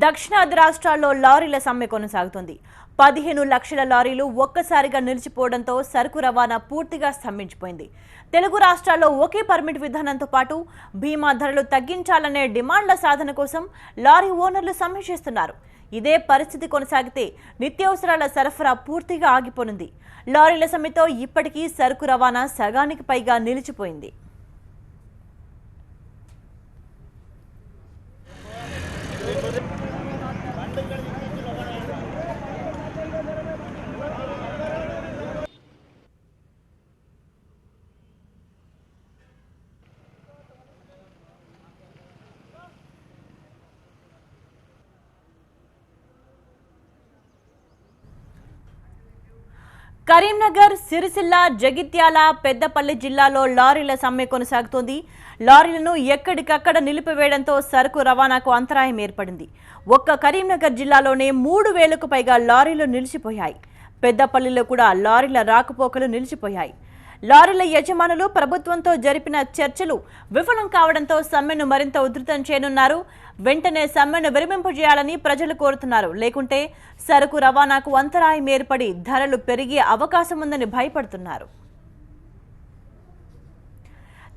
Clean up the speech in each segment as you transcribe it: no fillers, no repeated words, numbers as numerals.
దక్షిణాది రాష్ట్రాల్లో లారీల సమ్మె కొనసాగుతుంది. 15 లక్షల లారీలు ఒక్కసారిగా నిలిచిపోవడంతో సరుకు రవాణా పూర్తిగా స్తంభించిపోయింది. తెలుగు రాష్ట్రాల్లో ఒకే పర్మిట్ విధానంతో పాటు బీమా ధరలు తగ్గించాలనే డిమాండ్ల సాధన కోసం లారీ ఓనర్లు సమ్మె చేస్తున్నారు. ఇదే పరిస్థితి కొనసాగితే నిత్యావసరాల సరఫరా పూర్తిగా ఆగిపోనుంది. లారీల సమ్మెతో ఇప్పటికీ సరుకు రవాణా సగానికి పైగా నిలిచిపోయింది. కరీంనగర్, సిరిసిల్ల, జగిత్యాల, పెద్దపల్లి జిల్లాలో లారీల సమ్మె కొనసాగుతోంది. లారీలను ఎక్కడికక్కడ నిలిపివేయడంతో సరుకు రవాణాకు అంతరాయం ఏర్పడింది. ఒక్క కరీంనగర్ జిల్లాలోనే 3000కు పైగా లారీలు నిలిచిపోయాయి. పెద్దపల్లిలో కూడా లారీల రాకపోకలు నిలిచిపోయాయి. లారీల యజమానులు ప్రభుత్వంతో జరిపిన చర్చలు విఫలం కావడంతో సమ్మెను మరింత ఉధృతం చేయనున్నారు. వెంటనే సమ్మెను విరమింపజేయాలని ప్రజలు కోరుతున్నారు. లేకుంటే సరుకు రవాణాకు అంతరాయం ఏర్పడి ధరలు పెరిగే అవకాశం ఉందని భయపడుతున్నారు.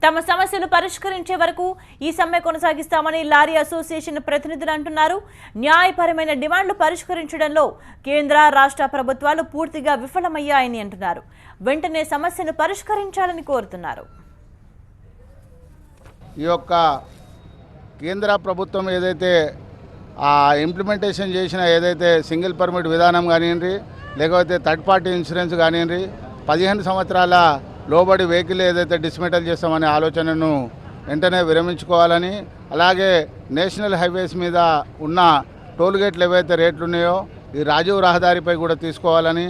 తమ సమస్యలు పరిష్కరించే వరకు ఈ సమ్మె కొనసాగిస్తామని లారీ అసోసియేషన్ ప్రతినిధులు అంటున్నారు. న్యాయపరమైన డిమాండ్లు పరిష్కరించడంలో కేంద్ర, రాష్ట్ర ప్రభుత్వాలు పూర్తిగా విఫలమయ్యాయని అంటున్నారు. వెంటనే సమస్యను పరిష్కరించాలని కోరుతున్నారు. ఈ యొక్క కేంద్ర ప్రభుత్వం ఏదైతే ఇంప్లిమెంటేషన్ చేసిన ఏదైతే సింగిల్ పర్మిట్ విధానం కానివ్వండి, లేకపోతే థర్డ్ పార్టీ ఇన్సూరెన్స్ కానివ్వండి, 15 సంవత్సరాల లోబడి వెహికల్ ఏదైతే డిస్మెటల్ చేస్తామనే ఆలోచనను వెంటనే విరమించుకోవాలని, అలాగే నేషనల్ హైవేస్ మీద ఉన్న టోల్ గేట్లు ఏవైతే రేట్లు ఉన్నాయో ఈ రాజీవ్ రహదారిపై కూడా తీసుకోవాలని,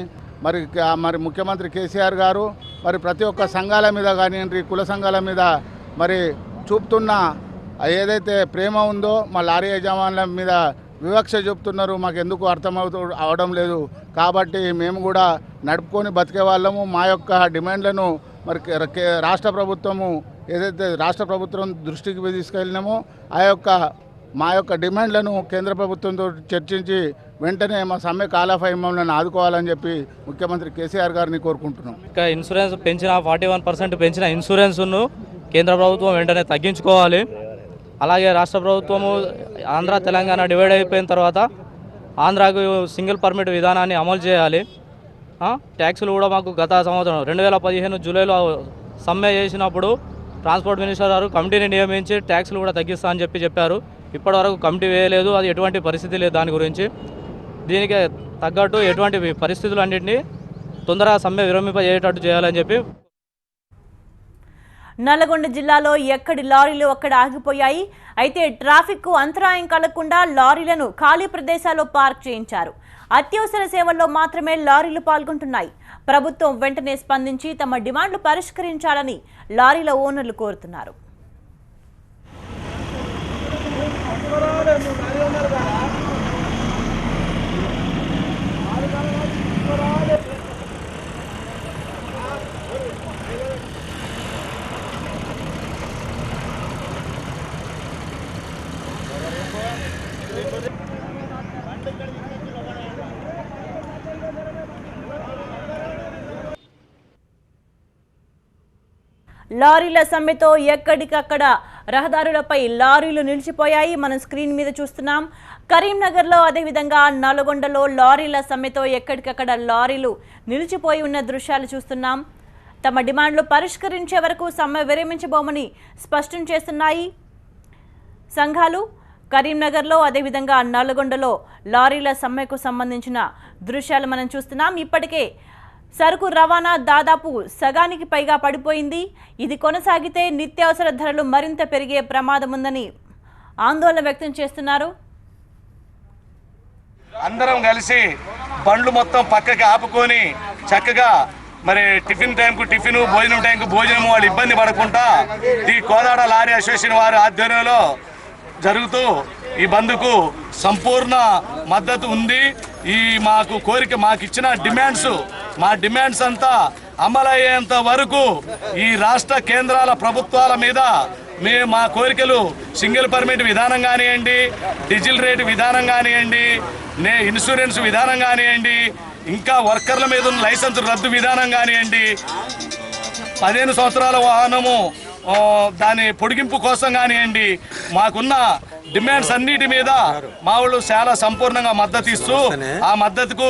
మరి ముఖ్యమంత్రి కేసీఆర్ గారు మరి ప్రతి ఒక్క సంఘాల మీద కానివ్వండి, కుల సంఘాల మీద మరి చూపుతున్న ఏదైతే ప్రేమ ఉందో మా లారీ యజమానుల మీద వివక్ష చూపుతున్నారు. మాకు ఎందుకు అవడం లేదు. కాబట్టి మేము కూడా నడుపుకొని బతికే వాళ్ళము. మా యొక్క డిమాండ్లను మరి రాష్ట్ర ప్రభుత్వము ఏదైతే రాష్ట్ర ప్రభుత్వం దృష్టికి తీసుకెళ్ళినామో మా యొక్క డిమాండ్లను కేంద్ర ప్రభుత్వంతో చర్చించి వెంటనే మా సమ్మె కాలఫైమలను ఆదుకోవాలని చెప్పి ముఖ్యమంత్రి కేసీఆర్ గారిని కోరుకుంటున్నాం. ఇంకా ఇన్సూరెన్స్ పెంచిన 41% పెంచిన ఇన్సూరెన్స్ను కేంద్ర ప్రభుత్వం వెంటనే తగ్గించుకోవాలి. అలాగే రాష్ట్ర ప్రభుత్వము ఆంధ్ర, తెలంగాణ డివైడ్ అయిపోయిన తర్వాత ఆంధ్రాకు సింగిల్ పర్మిట్ విధానాన్ని అమలు చేయాలి. ట్యాక్సులు కూడా మాకు గత సంవత్సరం 2015 జూలైలో సమ్మె చేసినప్పుడు ట్రాన్స్పోర్ట్ మినిస్టర్ గారు కమిటీని నియమించి ట్యాక్సులు కూడా తగ్గిస్తా అని చెప్పారు. ఇప్పటివరకు కమిటీ వేయలేదు. అది ఎటువంటి పరిస్థితి లేదు. దాని గురించి దీనికి తగ్గట్టు ఎటువంటి పరిస్థితులు అన్నింటినీ తొందరగా సమ్మె విరమింపజేసేటట్టు చేయాలని చెప్పి. నల్లగొండ జిల్లాలో ఎక్కడి లారీలు అక్కడ ఆగిపోయాయి. అయితే ట్రాఫిక్ కు అంతరాయం కలగకుండా లారీలను ఖాళీ ప్రదేశాల్లో పార్క్ చేయించారు. అత్యవసర సేవల్లో మాత్రమే లారీలు పాల్గొంటున్నాయి. ప్రభుత్వం వెంటనే స్పందించి తమ డిమాండ్లు పరిష్కరించాలని లారీల ఓనర్లు కోరుతున్నారు. లారీల సమ్మెతో ఎక్కడికక్కడ రహదారులపై లారీలు నిలిచిపోయాయి. మనం స్క్రీన్ మీద చూస్తున్నాం. కరీంనగర్లో, అదేవిధంగా నల్గొండలో లారీల సమ్మెతో ఎక్కడికక్కడ లారీలు నిలిచిపోయి ఉన్న దృశ్యాలు చూస్తున్నాం. తమ డిమాండ్లు పరిష్కరించే వరకు సమ్మె విరమించబోమని స్పష్టం చేస్తున్నాయి సంఘాలు. కరీంనగర్లో, అదేవిధంగా నల్గొండలో లారీల సమ్మెకు సంబంధించిన దృశ్యాలు మనం చూస్తున్నాం. ఇప్పటికే సరుకు రవాణా దాదాపు సగానికి పైగా పడిపోయింది. ఇది కొనసాగితే నిత్యావసర ధరలు మరింత పెరిగే ప్రమాదం ఉందని ఆందోళన వ్యక్తం చేస్తున్నారు. అందరం కలిసి బండ్లు మొత్తం పక్కకి ఆపుకొని చక్కగా మరి టిఫిన్ టైంకు టిఫిన్, భోజనం టైంకు భోజనం వాళ్ళు ఇబ్బంది పడకుండా ఈ కోదాడ లారీ అసోసియేషన్ వారి ఆధ్వర్యంలో జరుగుతూ ఈ బంద్కు సంపూర్ణ మద్దతు ఉంది. ఈ మాకు కోరిక, మాకు ఇచ్చిన మా డిమాండ్స్ అంతా అమలయ్యేంత వరకు ఈ రాష్ట్ర కేంద్రాల ప్రభుత్వాల మీద మా కోరికలు సింగిల్ పర్మిట్ విధానం కానివ్వండి, డీజిల్ రేటు విధానం కానివ్వండి, ఇన్సూరెన్స్ విధానం కానివ్వండి, ఇంకా వర్కర్ల మీద ఉన్న లైసెన్స్ రద్దు విధానం కానివ్వండి, 15 సంవత్సరాల వాహనము దాని పొడిగింపు కోసం కానివ్వండి, మాకున్న డిమాండ్స్ అన్నిటి మీద మా వాళ్ళు చాలా సంపూర్ణంగా మద్దతు ఇస్తూ ఆ మద్దతుకు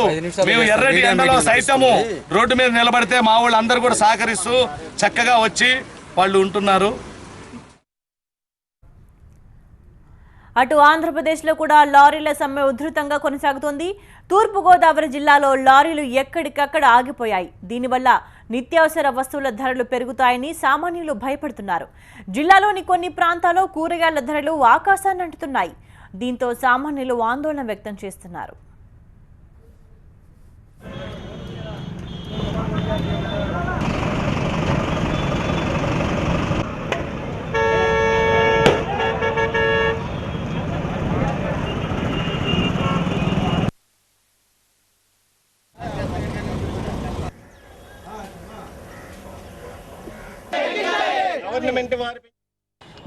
మేము ఎర్రటి ఎండలో సైతము రోడ్డు మీద నిలబడితే మా వాళ్ళు అందరూ కూడా సహకరిస్తూ చక్కగా వచ్చి వాళ్ళు ఉంటున్నారు. అటు ఆంధ్రప్రదేశ్లో కూడా లారీల సమ్మె ఉధృతంగా కొనసాగుతోంది. తూర్పుగోదావరి జిల్లాలో లారీలు ఎక్కడికక్కడ ఆగిపోయాయి. దీనివల్ల నిత్యావసర వస్తువుల ధరలు పెరుగుతాయని సామాన్యులు భయపడుతున్నారు. జిల్లాలోని కొన్ని ప్రాంతాల్లో కూరగాయల ధరలు ఆకాశాన్ని అంటుతున్నాయి. దీంతో సామాన్యులు ఆందోళన వ్యక్తం చేస్తున్నారు.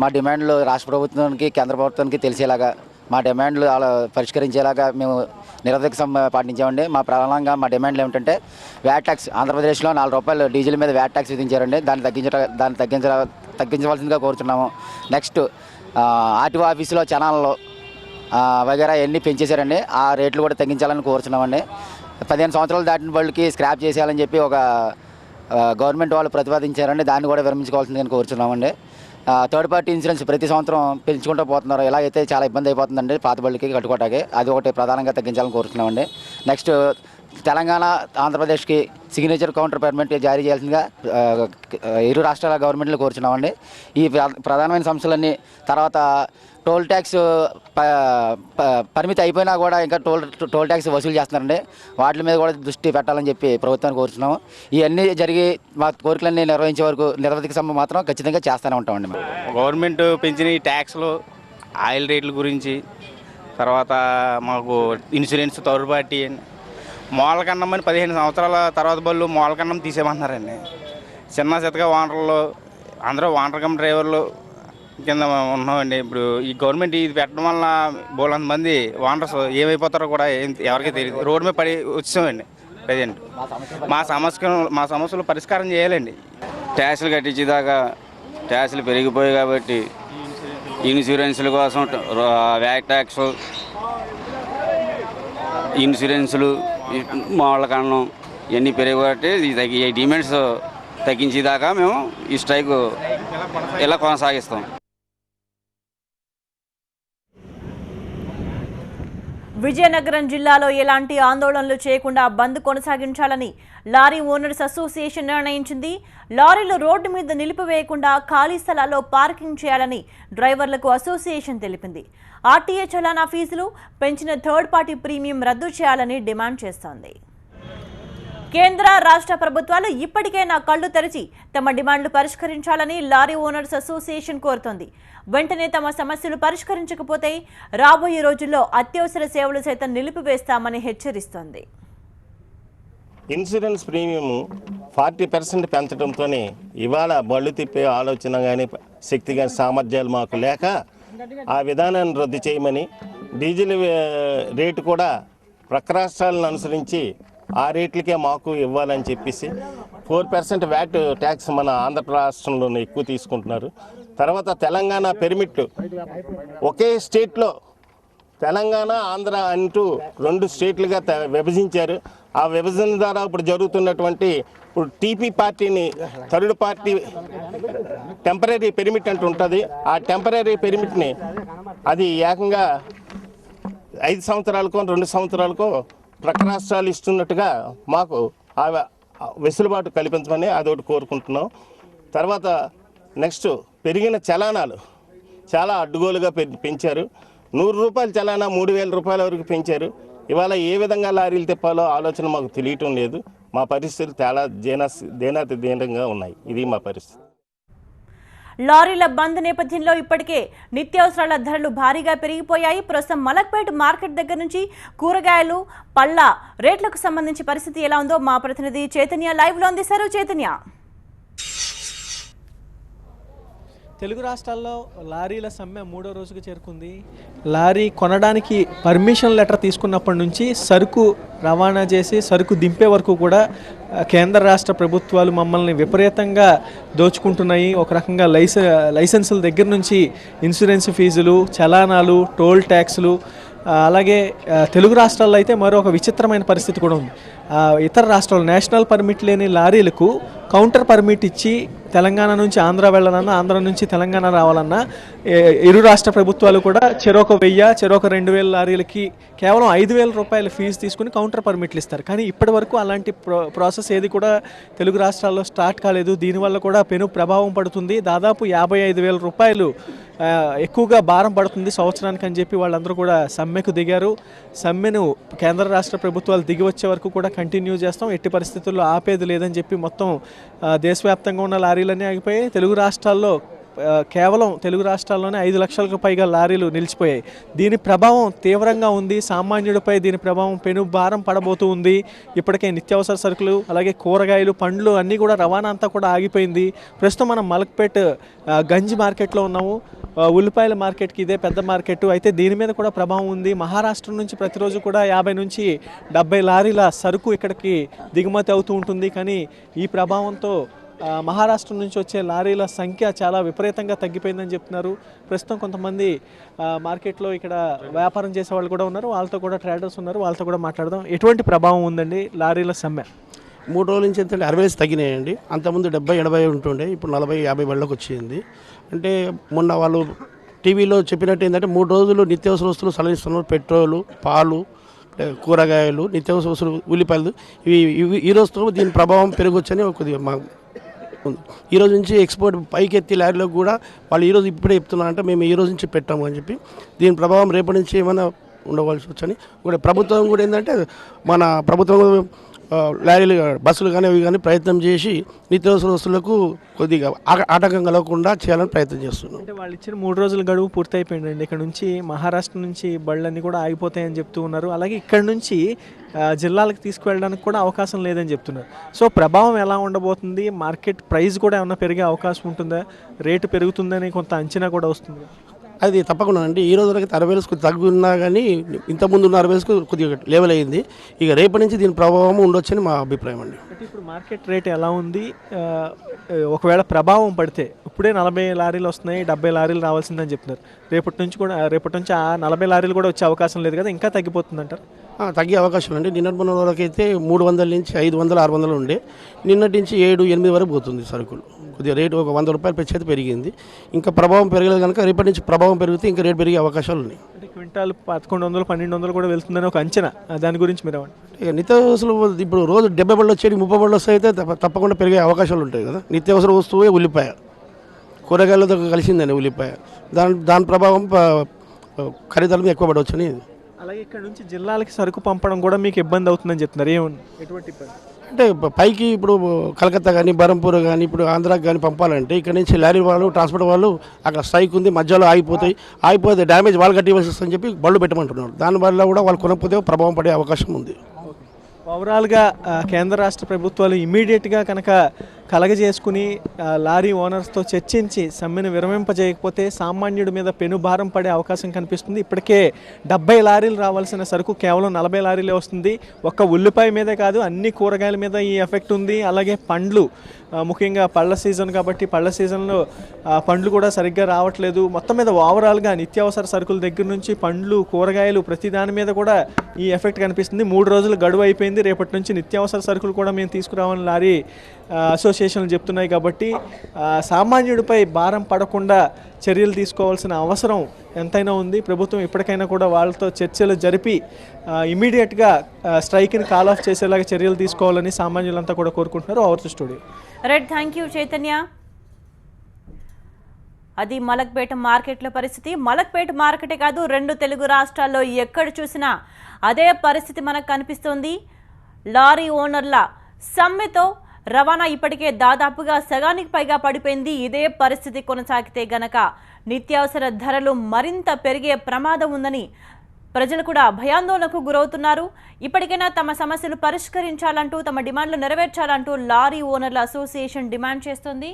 మా డిమాండ్లు రాష్ట్ర ప్రభుత్వానికి కేంద్ర ప్రభుత్వానికి తెలిసేలాగా మా డిమాండ్లు అలా పరిష్కరించేలాగా మేము నిరవధిక సమ్మె పాటించామండి. మా ప్రధానంగా మా డిమాండ్లు ఏమిటంటే వ్యాట్ ట్యాక్స్ ఆంధ్రప్రదేశ్లో ₹4 డీజిల్ మీద వ్యాట్ ట్యాక్స్ విధించారండి. దాన్ని తగ్గించవలసిందిగా కోరుతున్నాము. నెక్స్ట్ ఆర్టీఓ ఆఫీసులో చనాలలో వగేరా ఎన్ని పెంచేశారండి. ఆ రేట్లు కూడా తగ్గించాలని కోరుతున్నామండి. 15 సంవత్సరాలు దాటిన వాళ్ళకి స్క్రాప్ చేసేయాలని చెప్పి ఒక గవర్నమెంట్ వాళ్ళు ప్రతిపాదించారండి. దాన్ని కూడా విరమించుకోవాల్సిందని కోరుతున్నామండి. థర్డ్ పార్టీ ఇన్సూరెన్స్ ప్రతి సంవత్సరం పెంచుకుంటూ పోతున్నారు. ఇలాగైతే చాలా ఇబ్బంది అయిపోతుందండి పాత బళ్ళకి కట్టుకోవటానికి. అది ఒకటి ప్రధానంగా తగ్గించాలని కోరుతున్నామండి. నెక్స్ట్ తెలంగాణ ఆంధ్రప్రదేశ్కి సిగ్నేచర్ కౌంటర్ పర్మిట్ జారీ చేయాల్సిందిగా ఇరు రాష్ట్రాల గవర్నమెంట్లు కోరుచున్నామండి. ఈ ప్రధానమైన సమస్యలన్నీ తర్వాత టోల్ ట్యాక్స్ పరిమితి అయిపోయినా కూడా ఇంకా టోల్ ట్యాక్స్ వసూలు చేస్తున్నారండి. వాటి మీద కూడా దృష్టి పెట్టాలని చెప్పి ప్రభుత్వాన్ని కోరుతున్నాము. ఇవన్నీ జరిగి మా కోరికలన్నీ నిర్వహించే వరకు నిరవధిక సమ్మె మాత్రం ఖచ్చితంగా చేస్తూనే ఉంటామండి. గవర్నమెంట్ పెంచిన ఈ ట్యాక్స్లు ఆయిల్ రేట్ల గురించి, తర్వాత మాకు ఇన్సూరెన్స్ థర్డ్ పార్టీ మూలకన్నం అని 15 సంవత్సరాల తర్వాత బళ్ళు మూలకన్నం తీసేయమంటున్నారండి. చిన్న చితక ఓనర్లు అందరూ ఓనర్ కమ్ డ్రైవర్లు కింద ఉన్నామండి. ఇప్పుడు ఈ గవర్నమెంట్ ఇది పెట్టడం వల్ల బోలంత మంది ఓనర్స్ ఏమైపోతారో కూడా ఎవరికీ తెలియదు. రోడ్డు మీద పడి వచ్చామండి. ప్రజెంట్ మా సమస్యలు పరిష్కారం చేయాలండి. ట్యాక్సులు కట్టించేదాకా ట్యాక్సులు పెరిగిపోయాయి కాబట్టి ఇన్సూరెన్సుల కోసం వ్యాట్ ట్యాక్స్, ఇన్సూరెన్సులు, మూలకన్నం ఇవన్నీ పెరిగిపోతే ఈ డిమాండ్స్ తగ్గించేదాకా మేము ఈ స్ట్రైక్ ఇలా కొనసాగిస్తాం. విజయనగరం జిల్లాలో ఎలాంటి ఆందోళనలు చేయకుండా బంద్ కొనసాగించాలని లారీ ఓనర్స్ అసోసియేషన్ నిర్ణయించింది. లారీలు రోడ్డు మీద నిలిపివేయకుండా ఖాళీ స్థలాల్లో పార్కింగ్ చేయాలని డ్రైవర్లకు అసోసియేషన్ తెలిపింది. ఆర్టీఏ చలానా ఫీజులు పెంచిన థర్డ్ పార్టీ ప్రీమియం రద్దు చేయాలని డిమాండ్ చేస్తోంది. కేంద్ర రాష్ట్ర ప్రభుత్వాలు ఇప్పటికైనా కళ్లు తెరిచి తమ డిమాండ్లు పరిష్కరించాలని లారీ ఓనర్స్ అసోసియేషన్ కోరుతోంది. వెంటనే తమ సమస్యలు పరిష్కరించకపోతే రాబోయే రోజుల్లో అత్యవసర సేవలు సైతం నిలిపివేస్తామని హెచ్చరిస్తోంది. ఇన్సూరెన్స్ ప్రీమియం 40% పెంచడంతోనే ఇవాళ బళ్ళు తిప్పే ఆలోచన కానీ శక్తి కానీ సామర్థ్యాలు మాకు లేక ఆ విధానాన్ని రద్దు చేయమని, డీజిల్ రేటు కూడా ప్రక్క రాష్ట్రాలను అనుసరించి ఆ రేట్లకే మాకు ఇవ్వాలని చెప్పేసి 4% వ్యాట్ ట్యాక్స్ మన ఆంధ్ర రాష్ట్రంలోనే ఎక్కువ తీసుకుంటున్నారు. తర్వాత తెలంగాణ పెర్మిట్ ఒకే స్టేట్లో తెలంగాణ ఆంధ్ర అంటూ 2 స్టేట్లుగా విభజించారు. ఆ విభజన ద్వారా ఇప్పుడు జరుగుతున్నటువంటి ఇప్పుడు టీపీ పార్టీని థర్డ్ పార్టీ టెంపరీ పెర్మిట్ అంటూ ఉంటుంది. ఆ టెంపరీ పెర్మిట్ని అది ఏకంగా 5 సంవత్సరాలకో 2 సంవత్సరాలకో ప్రక్క రాష్ట్రాలు ఇస్తున్నట్టుగా మాకు ఆ వెసులుబాటు కల్పించమని అదొకటి కోరుకుంటున్నాం. తర్వాత నెక్స్ట్ పెరిగిన చలానాలు చాలా అడ్డుగోలుగా పెంచారు. ₹100 చలానా 3,000 రూపాయల వరకు పెంచారు. ఇవాళ ఏ విధంగా లారీలు తిప్పాలో ఆలోచన మాకు తెలియటం లేదు. మా పరిస్థితులు చాలా దీనంగా ఉన్నాయి. ఇది మా పరిస్థితి. లారీల బంద్ నేపథ్యంలో ఇప్పటికే నిత్యావసరాల ధరలు భారీగా పెరిగిపోయాయి. ప్రస్తుతం మలక్పేట్ మార్కెట్ దగ్గర నుంచి కూరగాయలు, పళ్ళ రేట్లకు సంబంధించి పరిస్థితి ఎలా ఉందో మా ప్రతినిధి చైతన్య లైవ్లో అందిస్తారు. చైతన్య, తెలుగు రాష్ట్రాల్లో లారీల సమ్మె 3వ రోజుకు చేరుకుంది. లారీ కొనడానికి పర్మిషన్ లెటర్ తీసుకున్నప్పటి నుంచి సరుకు రవాణా చేసి సరుకు దింపే వరకు కూడా కేంద్ర రాష్ట్ర ప్రభుత్వాలు మమ్మల్ని విపరీతంగా దోచుకుంటున్నాయి. ఒక రకంగా లైసెన్సుల దగ్గర నుంచి ఇన్సూరెన్స్ ఫీజులు, చలానాలు, టోల్ ట్యాక్సులు, అలాగే తెలుగు రాష్ట్రాల్లో అయితే మరొక విచిత్రమైన పరిస్థితి కూడా ఉంది. ఇతర రాష్ట్రాలు నేషనల్ పర్మిట్ లేని లారీలకు కౌంటర్ పర్మిట్ ఇచ్చి తెలంగాణ నుంచి ఆంధ్ర వెళ్ళాలన్నా, ఆంధ్ర నుంచి తెలంగాణ రావాలన్నా ఇరు రాష్ట్ర ప్రభుత్వాలు కూడా చెరొక 1000, చెరొక 2000 లారీలకి కేవలం 5000 రూపాయల ఫీజు తీసుకుని కౌంటర్ పర్మిట్లు ఇస్తారు. కానీ ఇప్పటి వరకు అలాంటి ప్రాసెస్ ఏది కూడా తెలుగు రాష్ట్రాల్లో స్టార్ట్ కాలేదు. దీనివల్ల కూడా పెను ప్రభావం పడుతుంది. దాదాపు 55,000 రూపాయలు ఎక్కువగా భారం పడుతుంది సంవత్సరానికి అని చెప్పి వాళ్ళందరూ కూడా సమ్మెకు దిగారు. సమ్మెను కేంద్ర రాష్ట్ర ప్రభుత్వాలు దిగి వచ్చే వరకు కూడా కంటిన్యూ చేస్తాం, ఎట్టి పరిస్థితుల్లో ఆపేది లేదని చెప్పి మొత్తం దేశవ్యాప్తంగా ఉన్న లారీలన్నీ ఆగిపోయాయి. తెలుగు రాష్ట్రాల్లో కేవలం తెలుగు రాష్ట్రాల్లోనే 5 లక్షలకు పైగా లారీలు నిలిచిపోయాయి. దీని ప్రభావం తీవ్రంగా ఉంది. సామాన్యుడిపై దీని ప్రభావం పెను భారం పడబోతూ ఉంది. ఇప్పటికే నిత్యావసర సరుకులు, అలాగే కూరగాయలు, పండ్లు అన్నీ కూడా రవాణా అంతా కూడా ఆగిపోయింది. ప్రస్తుతం మనం మలక్పేట్ గంజి మార్కెట్లో ఉన్నాము. ఉల్లిపాయల మార్కెట్కి ఇదే పెద్ద మార్కెట్ అయితే దీని మీద కూడా ప్రభావం ఉంది. మహారాష్ట్ర నుంచి ప్రతిరోజు కూడా 50 నుంచి 70 లారీల సరుకు ఇక్కడికి దిగుమతి అవుతూ ఉంటుంది. కానీ ఈ ప్రభావంతో మహారాష్ట్ర నుంచి వచ్చే లారీల సంఖ్య చాలా విపరీతంగా తగ్గిపోయిందని చెప్తున్నారు. ప్రస్తుతం కొంతమంది మార్కెట్లో ఇక్కడ వ్యాపారం చేసే వాళ్ళు కూడా ఉన్నారు, వాళ్ళతో కూడా ట్రేడర్స్ ఉన్నారు, వాళ్ళతో కూడా మాట్లాడదాం. ఎటువంటి ప్రభావం ఉందండి లారీల సమ్మె? 3 రోజుల నుంచి ఎంత 60 తగ్గినాయండి. అంతకుముందు 70-80 ఉంటుండే, ఇప్పుడు 40-50 బళ్ళకి వచ్చింది. అంటే మొన్న వాళ్ళు టీవీలో చెప్పినట్టు ఏంటంటే 3 రోజులు నిత్యావసర వస్తువులు సలహిస్తున్నారు. పెట్రోలు, పాలు, కూరగాయలు, నిత్యావసర వస్తువులు, ఉల్లిపాయలు ఇవి ఈ రోజుతో దీని ప్రభావం పెరగొచ్చని కొద్దిగా మా ఉంది. ఈ రోజు నుంచి ఎక్స్పోర్ట్ పైకి ఎత్తి లారీలకు కూడా వాళ్ళు ఈరోజు ఇప్పుడే చెప్తున్నారంటే మేము ఈ రోజు నుంచి పెట్టాము అని చెప్పి దీని ప్రభావం రేపటి నుంచి ఏమైనా ఉండవలసి వచ్చని కూడా ప్రభుత్వం కూడా ఏంటంటే మన ప్రభుత్వం లారీలు, బస్సులు కానీ అవి కానీ ప్రయత్నం చేసి నిత్యావసర వస్తువులకు కొద్దిగా ఆటంకం కలగకుండా చేయాలని ప్రయత్నం చేస్తున్నాం. అంటే వాళ్ళు ఇచ్చిన 3 రోజుల గడువు పూర్తయిపోయిందండి. ఇక్కడ నుంచి మహారాష్ట్ర నుంచి బళ్ళన్నీ కూడా ఆగిపోతాయని చెప్తూ ఉన్నారు. అలాగే ఇక్కడ నుంచి జిల్లాలకు తీసుకువెళ్ళడానికి కూడా అవకాశం లేదని చెప్తున్నారు. సో ప్రభావం ఎలా ఉండబోతుంది? మార్కెట్ ప్రైస్ కూడా ఏమన్నా పెరిగే అవకాశం ఉంటుందా? రేటు పెరుగుతుందని కొంత అంచనా కూడా వస్తుంది. అది తప్పకుండా అండి. ఈ రోజు వరకు 60,000 తగ్గున్నా కానీ ఇంతకుముందు ఉన్న 60,000 కొద్దిగా లెవెల్ అయింది. ఇక రేపటి నుంచి దీని ప్రభావం ఉండొచ్చని మా అభిప్రాయం అండి. అంటే ఇప్పుడు మార్కెట్ రేట్ ఎలా ఉంది? ఒకవేళ ప్రభావం పడితే ఇప్పుడే 40 లారీలు వస్తున్నాయి, 70 లారీలు రావాల్సిందని చెప్తున్నారు. రేపటి నుంచి ఆ 40 లారీలు కూడా వచ్చే అవకాశం లేదు కదా, ఇంకా తగ్గిపోతుందంటారు? తగ్గే అవకాశం అండి. నిన్నటి మొన్న వరకైతే 300 నుంచి 500, 600 ఉండే, నిన్నటి నుంచి 7-8 వరకు పోతుంది సరుకులు. కొద్దిగా రేటు ఒక 100 రూపాయలు పెంచేది పెరిగింది. ఇంకా ప్రభావం పెరగలేదు కనుక రేపటి నుంచి ప్రభావం పెరిగితే ఇంకా రేటు పెరిగే అవకాశాలు ఉన్నాయి. అంటే క్వింటాల్ 1100, 1200 కూడా వెళ్తుందని ఒక అంచనా, దాని గురించి మీరు ఇక నిత్యావసర ఇప్పుడు రోజు 70 బళ్ళు వచ్చేది 30 బళ్ళు వస్తే అయితే తప్పకుండా పెరిగే అవకాశాలు ఉంటాయి కదా. నిత్యావసర వస్తువే ఉల్లిపాయ, కూరగాయలతో కలిసిందని ఉల్లిపాయ, దాని ప్రభావం ఖరీదాలు ఎక్కువ పడవచ్చని. అలాగే ఇక్కడ నుంచి జిల్లాలకి సరుకు పంపడం కూడా మీకు ఇబ్బంది అవుతుందని చెప్తున్నారు. ఎటువంటి ఇబ్బంది అంటే పైకి ఇప్పుడు కలకత్తా కానీ, బరంపూర్ కానీ, ఇప్పుడు ఆంధ్రాకి కానీ పంపాలంటే ఇక్కడ నుంచి లారీ వాళ్ళు, ట్రాన్స్పోర్ట్ వాళ్ళు అక్కడ స్ట్రైక్ ఉంది, మధ్యలో ఆగిపోతే డ్యామేజ్ వాళ్ళు కట్టివలసి వస్తుందని చెప్పి బళ్ళు పెట్టమంటున్నారు. దానివల్ల కూడా వాళ్ళు కొనకపోతే ప్రభావం పడే అవకాశం ఉంది. ఓవరాల్గా కేంద్ర రాష్ట్ర ప్రభుత్వాలు ఇమీడియట్గా కనుక కలగజేసుకుని లారీ ఓనర్స్తో చర్చించి సమ్మెను విరమింపజేయకపోతే సామాన్యుడి మీద పెనుభారం పడే అవకాశం కనిపిస్తుంది. ఇప్పటికే 70 లారీలు రావాల్సిన సరుకు కేవలం 40 లారీలే వస్తుంది. ఒక్క ఉల్లిపాయ మీదే కాదు, అన్ని కూరగాయల మీద ఈ ఎఫెక్ట్ ఉంది. అలాగే పండ్లు, ముఖ్యంగా పళ్ళ సీజన్ కాబట్టి పళ్ళ సీజన్లో పండ్లు కూడా సరిగ్గా రావట్లేదు. మొత్తం మీద ఓవరాల్గా నిత్యావసర సరుకుల దగ్గర నుంచి పండ్లు, కూరగాయలు ప్రతి దాని మీద కూడా ఈ ఎఫెక్ట్ కనిపిస్తుంది. 3 రోజులు గడువు అయిపోయింది. రేపటి నుంచి నిత్యావసర సరుకులు కూడా మేము తీసుకురావాలని లారీ అసోసియేషన్లు చెప్తున్నాయి. కాబట్టి సామాన్యుడిపై భారం పడకుండా చర్యలు తీసుకోవాల్సిన అవసరం ఎంతైనా ఉంది. ప్రభుత్వం ఇప్పటికైనా కూడా వాళ్ళతో చర్చలు జరిపి ఇమీడియట్గా స్ట్రైక్ని కాల్ ఆఫ్ చేసేలాగా చర్యలు తీసుకోవాలని సామాన్యులంతా కూడా కోరుకుంటున్నారు. Over to studio. Right, thank you Chaitanya. అది మలక్పేట మార్కెట్ల పరిస్థితి. మలక్పేట మార్కెటే కాదు, 2 తెలుగు రాష్ట్రాల్లో ఎక్కడ చూసినా అదే పరిస్థితి మనకు కనిపిస్తోంది. లారీ ఓనర్ల సమ్మెతో రవాణా ఇప్పటికే దాదాపుగా సగానికి పైగా పడిపోయింది. ఇదే పరిస్థితి కొనసాగితే గనక నిత్యావసర ధరలు మరింత పెరిగే ప్రమాదం ఉందని ప్రజలు కూడా భయాందోళనకు గురవుతున్నారు. ఇప్పటికైనా తమ సమస్యలు పరిష్కరించాలంటూ, తమ డిమాండ్లు నెరవేర్చాలంటూ లారీ ఓనర్ల అసోసియేషన్ డిమాండ్ చేస్తోంది.